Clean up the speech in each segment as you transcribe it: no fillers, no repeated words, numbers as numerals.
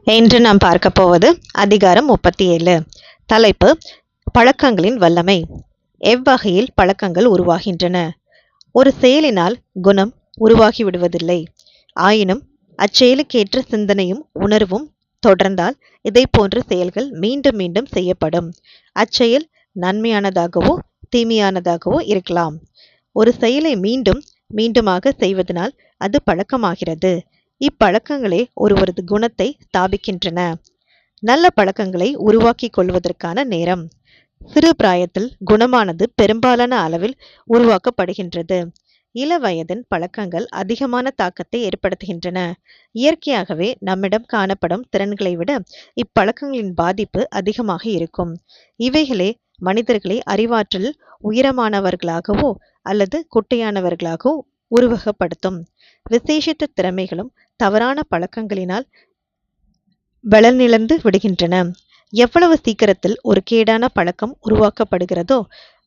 இன்று நாம் பார்க்க போவது அதிகாரம் 37. தலைப்பு பழக்கங்களின் வல்லமை. எவ்வகையில் பழக்கங்கள் உருவாகின்றன? ஒரு செயலினால் குணம் உருவாகிவிடுவதில்லை. ஆயினும் அச்செயலுக்கேற்ற சிந்தனையும் உணர்வும் தொடர்ந்தால் இதை போன்ற செயல்கள் மீண்டும் மீண்டும் செய்யப்படும். அச்செயல் நன்மையானதாகவோ தீமையானதாகவோ இருக்கலாம். ஒரு செயலை மீண்டும் மீண்டுமாக செய்வதனால் அது பழக்கமாகிறது. இப்பழக்கங்களே ஒருவரது குணத்தை ஸ்தாபிக்கின்றன. நல்ல பழக்கங்களை உருவாக்கிக் கொள்வதற்கான நேரம். சிறு பிராயத்தில் குணமானது பெரும்பாலான அளவில் உருவாக்கப்படுகின்றது. இள வயதின் பழக்கங்கள் அதிகமான தாக்கத்தை ஏற்படுத்துகின்றன. இயற்கையாகவே நம்மிடம் காணப்படும் திறன்களை விட இப்பழக்கங்களின் பாதிப்பு அதிகமாக இருக்கும். இவைகளே மனிதர்களை அறிவாற்றல் உயரமானவர்களாகவோ அல்லது குட்டையானவர்களாகவோ உருவகப்படுத்தும். விசேஷித்த திறமைகளும் தவறான பழக்கங்களினால் பலனிழந்து விடுகின்றன. எவ்வளவு சீக்கிரத்தில் ஒரு கேடான பழக்கம் உருவாக்கப்படுகிறதோ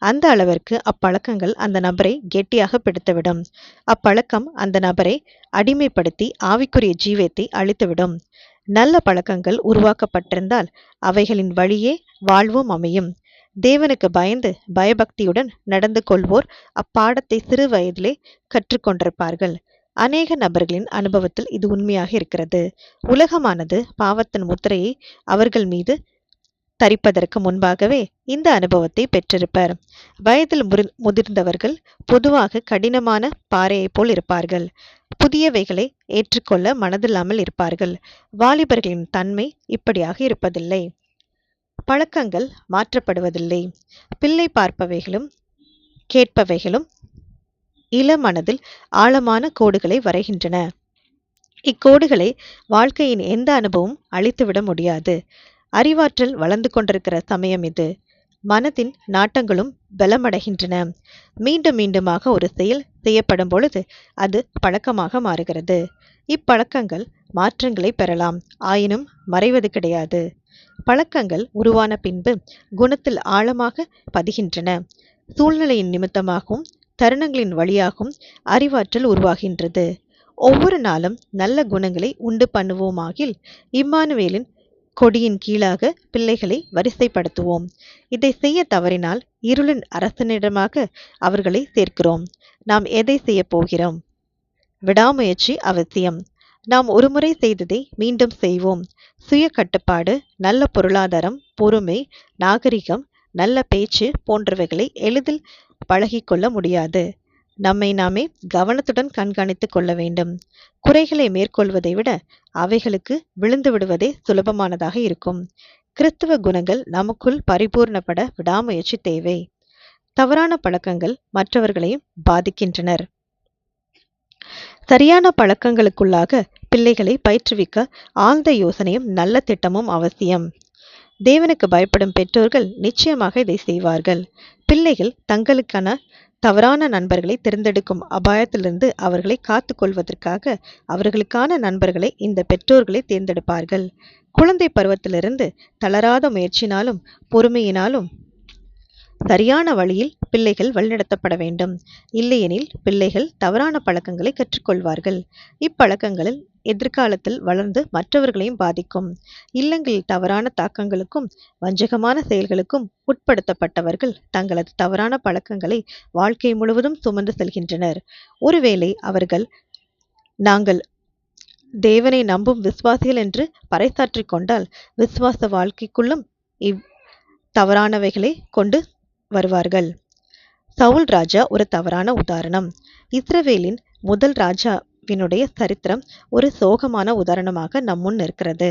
அந்த அளவிற்கு அப்பழக்கங்கள் அந்த நபரை கெட்டியாக பிடித்துவிடும். அப்பழக்கம் அந்த நபரை அடிமைப்படுத்தி ஆவிக்குரிய ஜீவத்தை அழித்துவிடும். நல்ல பழக்கங்கள் உருவாக்கப்பட்டிருந்தால் அவைகளின் வழியே வாழ்வும் அமையும். தேவனுக்கு பயந்து பயபக்தியுடன் நடந்து கொள்வோர் அப்பாடத்தை சிறு வயதிலே கற்றுக்கொண்டிருப்பார்கள். அநேக நபர்களின் அனுபவத்தில் இது உண்மையாக இருக்கிறது. உலகமானது பாவத்தின் முத்திரையை அவர்கள் மீது தரிப்பதற்கு முன்பாகவே இந்த அனுபவத்தை பெற்றிருப்பர். வயதில் முதிர்ந்தவர்கள் பொதுவாக கடினமான பாறையைப் போல் இருப்பார்கள். புதியவைகளை ஏற்றுக்கொள்ள மனதில்லாமல் இருப்பார்கள். வாலிபர்களின் தன்மை இப்படியாக இருப்பதில்லை. பழக்கங்கள் மாற்றப்படுவதில்லை. பிள்ளை பார்ப்பவைகளும் கேட்பவைகளும் இள மனதில் ஆழமான கோடுகளை வரைகின்றன. இக்கோடுகளை வாழ்க்கையின் எந்த அனுபவம் அழித்துவிட முடியாது. அறிவாற்றல் வளர்ந்து கொண்டிருக்கிற சமயம் இது. மனதின் நாட்டங்களும் பலமடைகின்றன. மீண்டும் மீண்டுமாக ஒரு செயல் செய்யப்படும் பொழுது அது பழக்கமாக மாறுகிறது. இப்பழக்கங்கள் மாற்றங்களை பெறலாம், ஆயினும் மறைவது கிடையாது. பழக்கங்கள் உருவான பின்பு குணத்தில் ஆழமாக பதிகின்றன. சூழ்நிலையின் நிமித்தமாகவும் தருணங்களின் வழியாகவும் அறிவாற்றல் உருவாகின்றது. ஒவ்வொரு நாளும் நல்ல குணங்களை உண்டு பண்ணுவோமாகில் இம்மானுவேலின் கொடியின் கீழாக பிள்ளைகளை வரிசைப்படுத்துவோம். இதை செய்ய தவறினால் இருளின் அரசனிடமாக அவர்களை சேர்க்கிறோம். நாம் எதை செய்ய போகிறோம்? விடாமுயற்சி அவசியம். நாம் ஒருமுறை செய்ததை மீண்டும் செய்வோம். சுய கட்டுப்பாடு, நல்ல பொருளாதாரம், பொறுமை, நாகரிகம், நல்ல பேச்சு போன்றவைகளை எளிதில் பழகிக்கொள்ள முடியாது. நம்மை நாமே கவனத்துடன் கண்காணித்துக் கொள்ள வேண்டும். குறைகளை மேற்கொள்வதை விட அவைகளுக்கு விழுந்து விடுவதே சுலபமானதாக இருக்கும். கிறிஸ்துவ குணங்கள் நமக்குள் பரிபூர்ணப்பட விடாமுயற்சி தேவை. தவறான பழக்கங்கள் மற்றவர்களையும் பாதிக்கின்றனர். சரியான பழக்கங்களுக்குள்ளாக பிள்ளைகளை பயிற்றுவிக்க ஆழ்ந்த யோசனையும் நல்ல திட்டமும் அவசியம். தேவனுக்கு பயப்படும் பெற்றோர்கள் நிச்சயமாக இதை செய்வார்கள். பிள்ளைகள் தங்களுக்கான தவறான நண்பர்களை தேர்ந்தெடுக்கும் அபாயத்திலிருந்து அவர்களை காத்து கொள்வதற்காக அவர்களுக்கான நண்பர்களை இந்த பெற்றோர்களை தேர்ந்தெடுப்பார்கள். குழந்தை பருவத்திலிருந்து தளராத முயற்சினாலும் பொறுமையினாலும் சரியான வழியில் பிள்ளைகள் வழிநடத்தப்பட வேண்டும். இல்லையெனில் பிள்ளைகள் தவறான பழக்கங்களை கற்றுக்கொள்வார்கள். இப்பழக்கங்களில் எதிர்காலத்தில் வளர்ந்து மற்றவர்களையும் பாதிக்கும். இல்லங்களில் தவறான தாக்கங்களுக்கும் வஞ்சகமான செயல்களுக்கும் உட்படுத்தப்பட்டவர்கள் தங்களது தவறான பழக்கங்களை வாழ்க்கை முழுவதும் சுமந்து செல்கின்றனர். ஒருவேளை அவர்கள் நாங்கள் தேவனை நம்பும் விசுவாசிகள் என்று பறைசாற்றிக் கொண்டால் விசுவாச வாழ்க்கைக்குள்ளும் தவறானவைகளை கொண்டு வருவார்கள். சவுல் ராஜா ஒரு தவறான உதாரணம். இஸ்ரவேலின் முதல் ராஜாவினுடைய சரித்திரம் ஒரு சோகமான உதாரணமாக நம் முன் இருக்கிறது.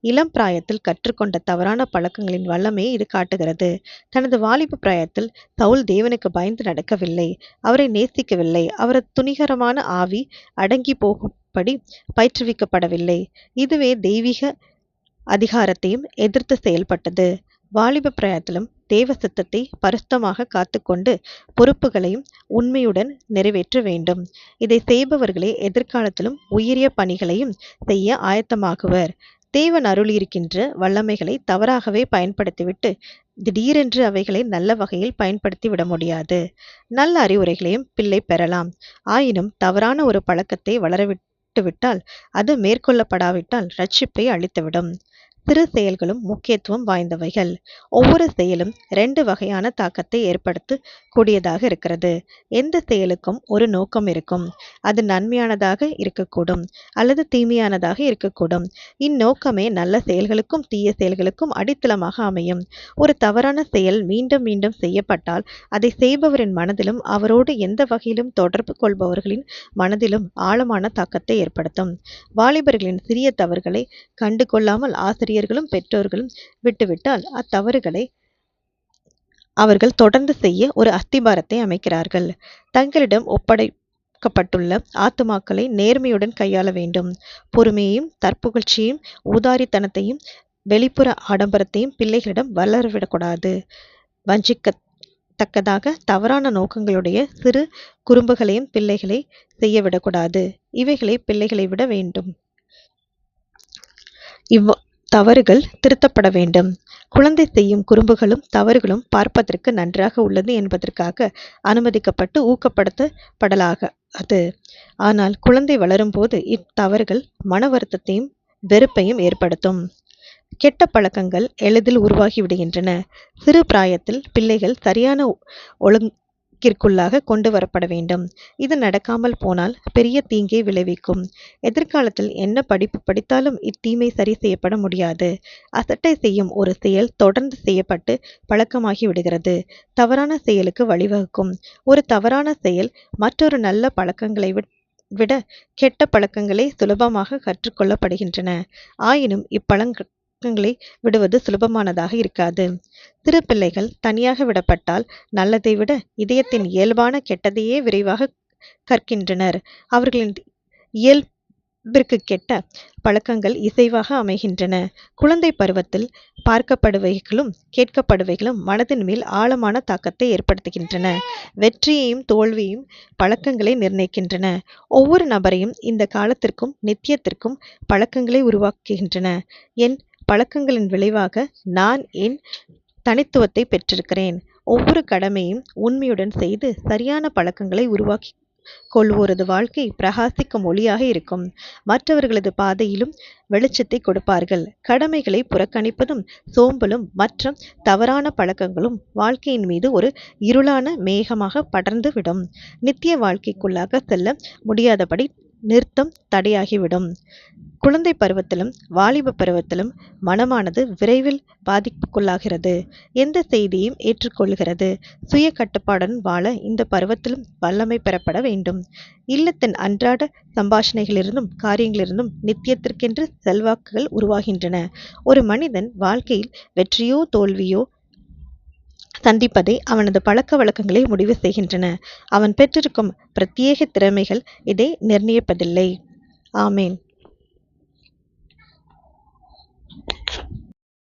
இளம் பிராயத்தில் கற்றுக்கொண்ட தவறான பழக்கங்களின் வல்லமையை இது காட்டுகிறது. தனது வாலிப பிராயத்தில் சவுல் தேவனுக்கு பயந்து நடக்கவில்லை. அவரை நேசிக்கவில்லை. அவரது துணிகரமான ஆவி அடங்கி போகும்படி பயிற்றுவிக்கப்படவில்லை. இதுவே தெய்வீக அதிகாரத்தையும் எதிர்த்து செயல்பட்டது. வாலிப பிராயத்திலும் தேவ சித்தத்தை பரிசுத்தமாக காத்துக்கொண்டு பொறுப்புகளையும் உண்மையுடன் நிறைவேற்ற வேண்டும். இதை செய்பவர்களே எதிர்காலத்திலும் உயரிய பணிகளையும் செய்ய ஆயத்தமாகுவர். தேவன் அருளியிருக்கின்ற வல்லமைகளை தவறாகவே பயன்படுத்திவிட்டு திடீரென்று அவைகளை நல்ல வகையில் பயன்படுத்தி விட முடியாது. நல்ல அறிவுரைகளையும் பிள்ளை பெறலாம். ஆயினும் தவறான ஒரு பழக்கத்தை விட்டால், அது மேற்கொள்ளப்படாவிட்டால் ரட்சிப்பை அளித்துவிடும். சிறு செயல்களும் முக்கியத்துவம் வாய்ந்தவைகள். ஒவ்வொரு செயலும் 2 வகையான தாக்கத்தை ஏற்படுத்த கூடியதாக இருக்கிறது. எந்த செயலுக்கும் ஒரு நோக்கம் இருக்கும். அது நன்மையானதாக இருக்கக்கூடும் அல்லது தீமையானதாக இருக்கக்கூடும். இந்நோக்கமே நல்ல செயல்களுக்கும் தீய செயல்களுக்கும் அடித்தளமாக அமையும். ஒரு தவறான செயல் மீண்டும் மீண்டும் செய்யப்பட்டால் அதை செய்பவரின் மனதிலும் அவரோடு எந்த வகையிலும் தொடர்பு கொள்பவர்களின் மனதிலும் ஆழமான தாக்கத்தை ஏற்படுத்தும். வாலிபர்களின் சிறிய தவறுகளை கண்டு கொள்ளாமல் ஆசிரியர்களும் பெற்றோர்களும் விட்டுவிட்டால் அத்தவறுகளை அவர்கள் தொடர்ந்து செய்ய ஒரு அஸ்திபாரத்தை அமைக்கிறார்கள். தங்களிடம் ஒப்படைக்கப்பட்டுள்ள ஆத்துமாக்களை நேர்மையுடன் கையாள வேண்டும். பொறுமையையும் தற்புகழ்ச்சியையும் ஊதாரித்தனத்தையும் வெளிப்புற ஆடம்பரத்தையும் பிள்ளைகளிடம் வளரவிடக்கூடாது. வஞ்சிக்கத்தக்கதாக தவறான நோக்கங்களுடைய சிறு குறும்புகளையும் பிள்ளைகளை செய்யவிடக்கூடாது. இவைகளை பிள்ளைகளை விட வேண்டும். தவறுகள் திருத்தப்பட வேண்டும். குழந்தை செய்யும் குறும்புகளும் தவறுகளும் பார்ப்பதற்கு நன்றாக உள்ளது என்பதற்காக அனுமதிக்கப்பட்டு ஊக்கப்படுத்தப்படலாகாது. ஆனால் குழந்தை வளரும்போது இத்தவறுகள் மன வருத்தத்தையும் வெறுப்பையும் ஏற்படுத்தும். கெட்ட பழக்கங்கள் எளிதில் உருவாகிவிடுகின்றன. சிறு பிராயத்தில் பிள்ளைகள் சரியான ஒழுங்கிற்குள்ளாக கொண்டு வரப்பட வேண்டும். இது நடக்காமல் போனால் பெரிய தீங்கை விளைவிக்கும். எதிர்காலத்தில் என்ன படிப்பு படித்தாலும் இத்தீமை சரி செய்யப்பட முடியாது. அசட்டை செய்யும் ஒரு செயல் தொடர்ந்து செய்யப்பட்டு பழக்கமாகி விடுகிறது. தவறான செயலுக்கு வழிவகுக்கும். ஒரு தவறான செயல் மற்றொரு நல்ல பழக்கங்களை விட கெட்ட பழக்கங்களே சுலபமாக கற்றுக்கொள்ளப்படுகின்றன. ஆயினும் இப்பழக்கங்களை விடுவது சுலபமானதாக இருக்காது. சிறு பிள்ளைகள் தனியாக விடப்பட்டால் நல்லதை விட இதயத்தின் இயல்பான கெட்டதையே விரைவாக கற்கின்றனர். அவர்களின் இயல்பிற்கு கெட்ட பழக்கங்கள் இசைவாக அமைகின்றன. குழந்தை பருவத்தில் பார்க்கப்படுவைகளும் கேட்கப்படுவைகளும் மனதின் மேல் ஆழமான தாக்கத்தை ஏற்படுத்துகின்றன. வெற்றியையும் தோல்வியையும் பழக்கங்களை நிர்ணயிக்கின்றன. ஒவ்வொரு நபரையும் இந்த காலத்திற்கும் நித்தியத்திற்கும் பழக்கங்களை உருவாக்குகின்றன. என் பழக்கங்களின் விளைவாக நான் என் தனித்துவத்தை பெற்றிருக்கிறேன். ஒவ்வொரு கடமையும் உண்மையுடன் செய்து சரியான பழக்கங்களை உருவாக்கி கொள்வோரது வாழ்க்கை பிரகாசிக்கும் ஒளியாக இருக்கும். மற்றவர்களது பாதையிலும் வெளிச்சத்தை கொடுப்பார்கள். கடமைகளை புறக்கணிப்பதும் சோம்பலும் மற்ற தவறான பழக்கங்களும் வாழ்க்கையின் மீது ஒரு இருளான மேகமாக படர்ந்து விடும். நித்திய வாழ்க்கைக்குள்ளாக செல்ல முடியாதபடி நிறுத்தம் தடையாகிவிடும். குழந்தை பருவத்திலும் வாலிப பருவத்திலும் மனமானது விரைவில் பாதிப்புக்குள்ளாகிறது. எந்த செய்தியையும் ஏற்றுக்கொள்கிறது. சுய கட்டுப்பாடுடன் வாழ இந்த பருவத்திலும் வல்லமை பெறப்பட வேண்டும். இல்லத்தின் அன்றாட சம்பாஷணைகளிலிருந்தும் காரியங்களிலிருந்தும் நித்தியத்திற்கென்று செல்வாக்குகள் உருவாகின்றன. ஒரு மனிதன் வாழ்க்கையில் வெற்றியோ தோல்வியோ சந்திப்பதை அவனது பழக்க வழக்கங்களை முடிவு செய்கின்றன. அவன் பெற்றிருக்கும் பிரத்யேக திறமைகள் இதை நிர்ணயிப்பதில்லை. ஆமேன்.